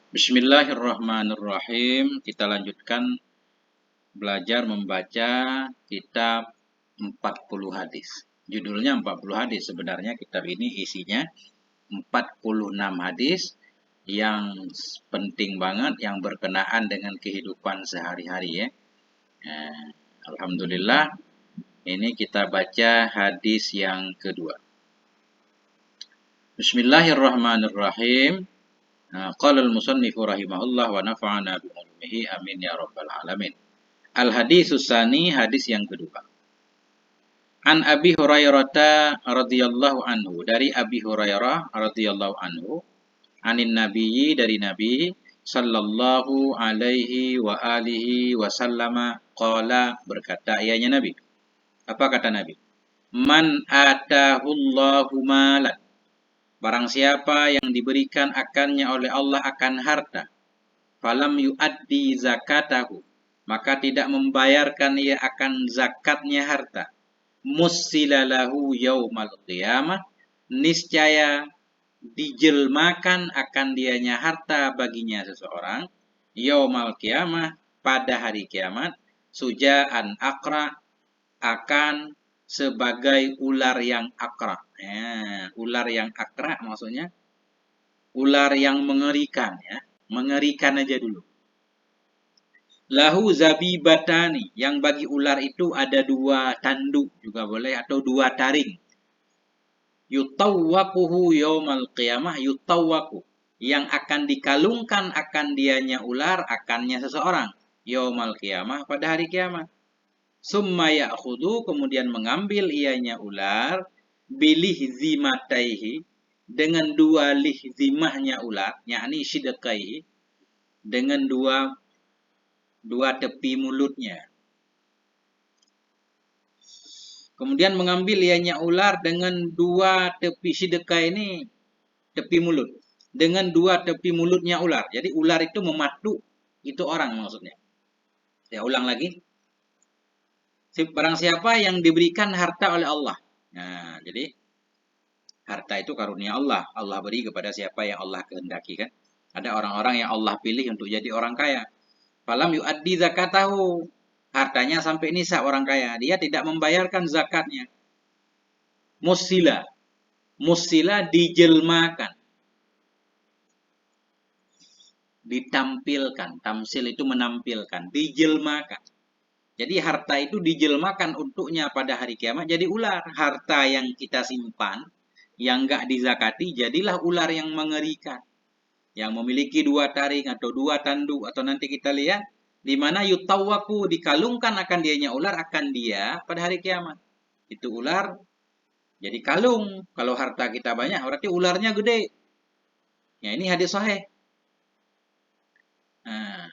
Bismillahirrahmanirrahim. Kita lanjutkan belajar membaca kitab 40 hadis. Judulnya 40 hadis. Sebenarnya kitab ini isinya 46 hadis yang penting banget, yang berkenaan dengan kehidupan sehari-hari ya. Alhamdulillah, ini kita baca hadis yang kedua. Bismillahirrahmanirrahim. Qala al-musannifu rahimahullah wa nafa'ana bi ulumihi amin ya rabbal alamin. Al-haditsus tsani, hadis yang kedua. An Abi Hurairah radhiyallahu anhu, dari Abi Hurairah radhiyallahu anhu, anin nabiyyi, dari Nabi sallallahu alaihi wa alihi wasallama, qala, berkata ianya Nabi. Apa kata Nabi? Man atahullahu malan, barang siapa yang diberikan akannya oleh Allah akan harta, falam yuaddi zakatahu, maka tidak membayarkan ia akan zakatnya harta, musilalahu yaumal qiyamah, niscaya dijelmakan akan dianya harta baginya seseorang, yaumal qiyamah, pada hari kiamat, sujaan akra, akan sebagai ular yang akra. Ular yang akra maksudnya ular yang mengerikan ya. Mengerikan aja dulu. Lahu zabibatani, yang bagi ular itu ada dua tanduk juga boleh, atau dua taring. Yutawwaquhu yaumal qiyamah, yutawwaqu, yang akan dikalungkan akan dianya ular, akannya seseorang, yaumal qiyamah, pada hari kiamat. Summa ya'khudhu, kemudian mengambil ianya ular, bilih zimataihi, dengan dua lihzimahnya ular, yakni syidqaihi, dengan dua tepi mulutnya. Kemudian mengambil ianya ular dengan dua tepi syidqah, ini tepi mulut, dengan dua tepi mulutnya ular. Jadi ular itu mematuk itu orang maksudnya. Saya ulang lagi. Barang siapa yang diberikan harta oleh Allah. Nah, jadi harta itu karunia Allah. Allah beri kepada siapa yang Allah kehendaki kan. Ada orang-orang yang Allah pilih untuk jadi orang kaya. Falam yuaddi zakatahu, hartanya sampai nisab orang kaya, dia tidak membayarkan zakatnya. Musila dijelmakan, ditampilkan. Tamsil itu menampilkan, dijelmakan. Jadi harta itu dijelmakan untuknya pada hari kiamat jadi ular. Harta yang kita simpan, yang enggak dizakati, jadilah ular yang mengerikan. Yang memiliki dua taring atau dua tanduk, atau nanti kita lihat di mana yutawwaku, dikalungkan akan dianya ular, akan dia pada hari kiamat. Itu ular jadi kalung. Kalau harta kita banyak berarti ularnya gede. Ya, ini hadis sahih. Nah,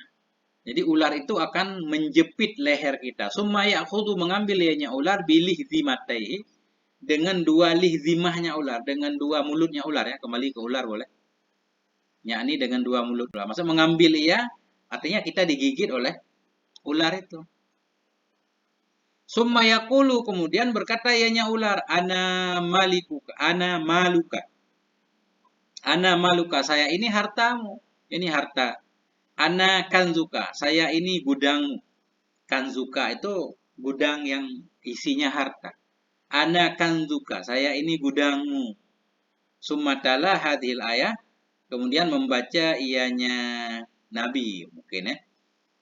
jadi ular itu akan menjepit leher kita. Summa ya'khudhu, mengambil ianya ular, bilih zimatai, dengan dua lihzimahnya ular, dengan dua mulutnya ular ya. Kembali ke ular boleh. Yakni dengan dua mulut ular. Maksudnya mengambil ia, artinya kita digigit oleh ular itu. Summa yaqulu, kemudian berkata ianya ular, ana malikuka, ana maluka. Ana maluka, saya ini hartamu. Ini harta. Ana kanzuka, saya ini gudangmu. Kanzuka itu gudang yang isinya harta. Ana kanzuka, saya ini gudangmu. Summatala hadhil ayah, kemudian membaca ianya Nabi, mungkin ya.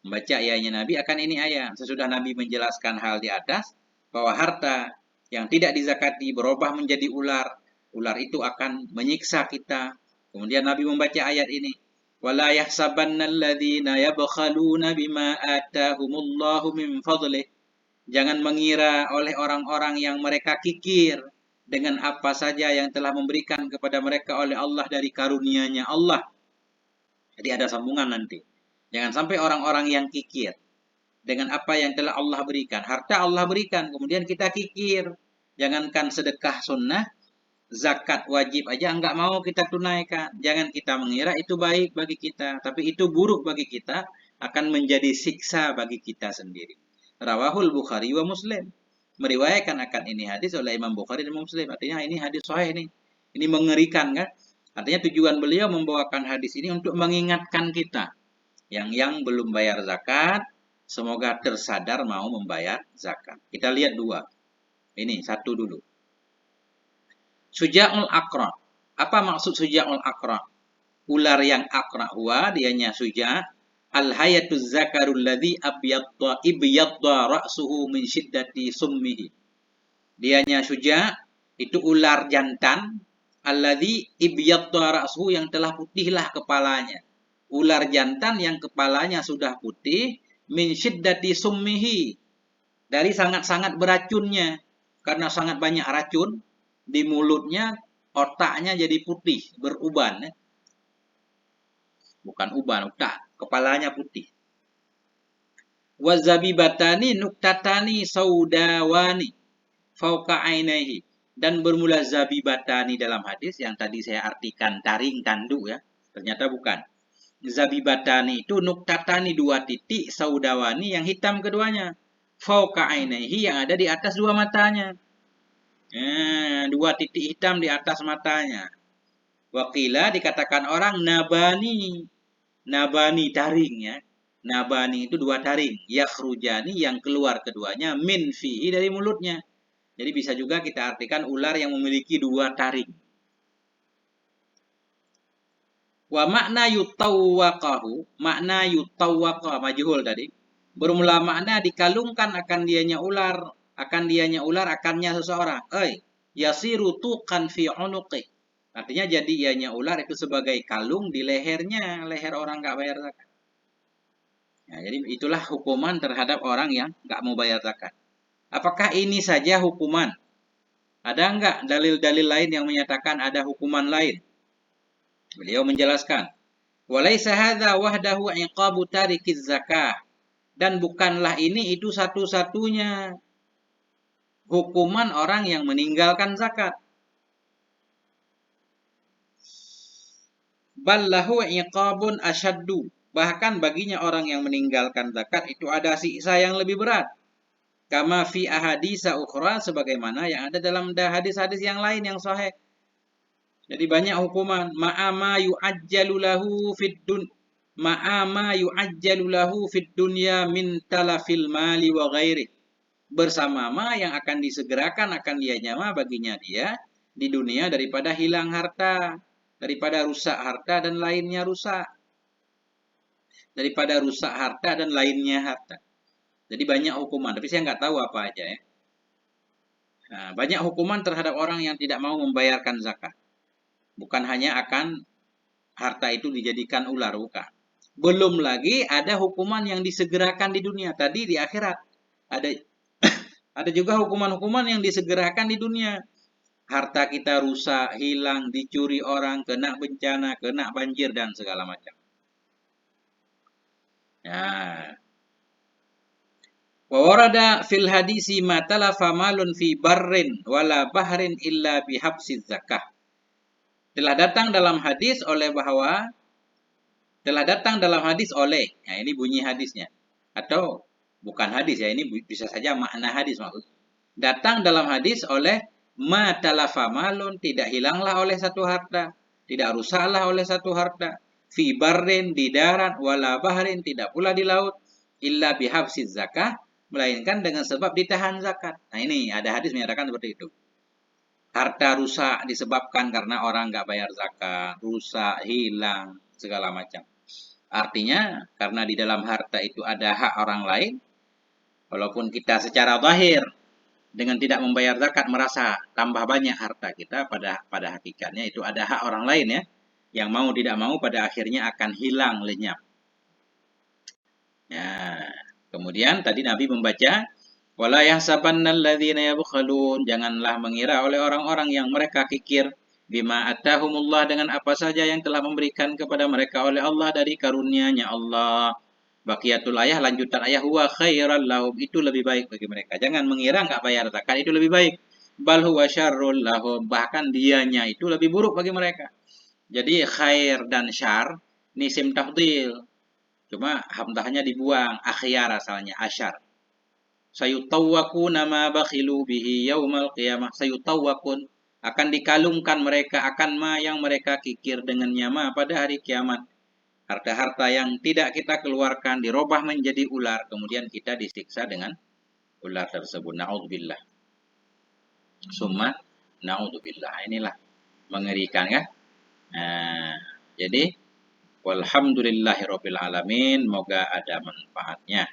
Membaca ianya Nabi akan ini ayat. Sesudah Nabi menjelaskan hal di atas, bahwa harta yang tidak dizakati berubah menjadi ular. Ular itu akan menyiksa kita. Kemudian Nabi membaca ayat ini. وَلَا يَحْسَبَنَّ الَّذِينَ يَبْخَلُونَ بِمَا آتَاهُمُ اللَّهُ مِنْ فَضْلِهِ. Jangan mengira oleh orang-orang yang mereka kikir dengan apa saja yang telah memberikan kepada mereka oleh Allah dari karunia-Nya Allah. Jadi ada sambungan nanti. Jangan sampai orang-orang yang kikir dengan apa yang telah Allah berikan. Harta Allah berikan, kemudian kita kikir. Jangankan sedekah sunnah, zakat wajib aja enggak mau kita tunaikan. Jangan kita mengira itu baik bagi kita, tapi itu buruk bagi kita, akan menjadi siksa bagi kita sendiri. Rawahul Bukhari wa Muslim. Meriwayatkan akan ini hadis oleh Imam Bukhari dan Muslim. Artinya ini hadis sahih nih. Ini mengerikan kan? Artinya tujuan beliau membawakan hadis ini untuk mengingatkan kita yang belum bayar zakat, semoga tersadar mau membayar zakat. Kita lihat dua. Ini satu dulu. Suja'ul Aqra. Apa maksud Suja'ul Aqra? Ular yang aqra huwa, dianya suja. Al-hayatuz zakarul ladzi ibyadda ra'suhu min syiddati summihi. Dianya suja, itu ular jantan. Alladzi ibyadda ra'suhu, yang telah putihlah kepalanya. Ular jantan yang kepalanya sudah putih, min syiddati summihi, dari sangat-sangat beracunnya. Karena sangat banyak racun di mulutnya, otaknya jadi putih, beruban. Bukan uban, otak, kepalanya putih. Wazabibatani nuktatani saudawani fauqa ainaihi. Dan bermula zabibatani dalam hadis yang tadi saya artikan taring tanduk ya. Ternyata bukan. Zabibatani itu nuktatani, dua titik, saudawani yang hitam keduanya. Fauqa ainaihi, yang ada di atas dua matanya. Dua titik hitam di atas matanya. Wakila, dikatakan orang nabani. Nabani taring ya. Nabani itu dua taring. Yakhrujani, yang keluar keduanya. Min fihi, dari mulutnya. Jadi bisa juga kita artikan ular yang memiliki dua taring. Wa makna yutawwaqahu, makna yutawwaqa majhul tadi. Bermula makna dikalungkan akan dianya ular, akannya seseorang. Yasiru tuqan fi unuqi. Artinya jadi ianya ular itu sebagai kalung di lehernya, leher orang nggak bayar zakat. Ya, jadi itulah hukuman terhadap orang yang nggak mau bayar zakat. Apakah ini saja hukuman? Ada nggak dalil-dalil lain yang menyatakan ada hukuman lain? Beliau menjelaskan, walaisa hadza wahdahu iqabu tarikiz zakah. Dan bukanlah ini itu satu-satunya hukuman orang yang meninggalkan zakat. Bal lahu iqabun asyaddu. Bahkan baginya orang yang meninggalkan zakat itu ada siksa yang lebih berat. Kama fi ahaditsa ukhra, sebagaimana yang ada dalam hadis-hadis yang lain yang sahih. Jadi banyak hukuman. Ma'ama yu'ajjalu lahu fid dun ma'ama yu'ajjalu lahu fid dunya min talafil mali wa ghairi. Bersama ma yang akan disegerakan akan dia nyama baginya dia di dunia daripada hilang harta, daripada rusak harta dan lainnya rusak. Daripada rusak harta dan lainnya harta. Jadi banyak hukuman, tapi saya nggak tahu apa aja ya. Nah, banyak hukuman terhadap orang yang tidak mau membayarkan zakat. Bukan hanya akan harta itu dijadikan ular, bukan. Belum lagi ada hukuman yang disegerakan di dunia. Tadi di akhirat. Ada juga hukuman-hukuman yang disegerakan di dunia. Harta kita rusak, hilang, dicuri orang, kena bencana, kena banjir, dan segala macam. Nah. Wa warada fil hadisi ma talafa malun fi barrin wala bahrin illa bihabsiz zakah. Telah datang dalam hadis oleh, nah ini bunyi hadisnya. Atau bukan hadis ya, ini bisa saja makna hadis maksud. Datang dalam hadis oleh ma talafa malun, tidak hilanglah oleh satu harta, tidak rusaklah oleh satu harta, fi barrin, di darat, wala bahrin, tidak pula di laut, illa bihabsiz zakah, melainkan dengan sebab ditahan zakat. Nah ini ada hadis menyatakan seperti itu. Harta rusak disebabkan karena orang nggak bayar zakat, rusak, hilang, segala macam. Artinya, karena di dalam harta itu ada hak orang lain, walaupun kita secara zahir dengan tidak membayar zakat merasa tambah banyak harta kita, pada hakikatnya itu ada hak orang lain ya, yang mau tidak mau pada akhirnya akan hilang lenyap. Ya, kemudian tadi Nabi membaca, wala yahsabannal ladzina yabkhalun, janganlah mengira oleh orang-orang yang mereka kikir bima atahumullah, dengan apa saja yang telah memberikan kepada mereka oleh Allah dari karunia-Nya Allah. Baqiyatul ayah, lanjutan ayah, huwa khairal lahum, itu lebih baik bagi mereka. Jangan mengira nggak bayar zakat itu lebih baik. Bal huwa syarrul lahum, bahkan dianya itu lebih buruk bagi mereka. Jadi khair dan syar ini isim tafdhil. Cuma hamzahnya dibuang, akhyar asalnya, asyar. Sayutawwakuna ma bakhilu bihi yaumal qiyamah. Sayutawwakun, akan dikalungkan mereka akan yang mereka kikir dengannya pada hari kiamat. Harta-harta yang tidak kita keluarkan dirubah menjadi ular, kemudian kita disiksa dengan ular tersebut. Naudzubillah. Summa naudzubillah. Inilah mengerikan kan? Nah, jadi walhamdulillahirabbil alamin, moga ada manfaatnya.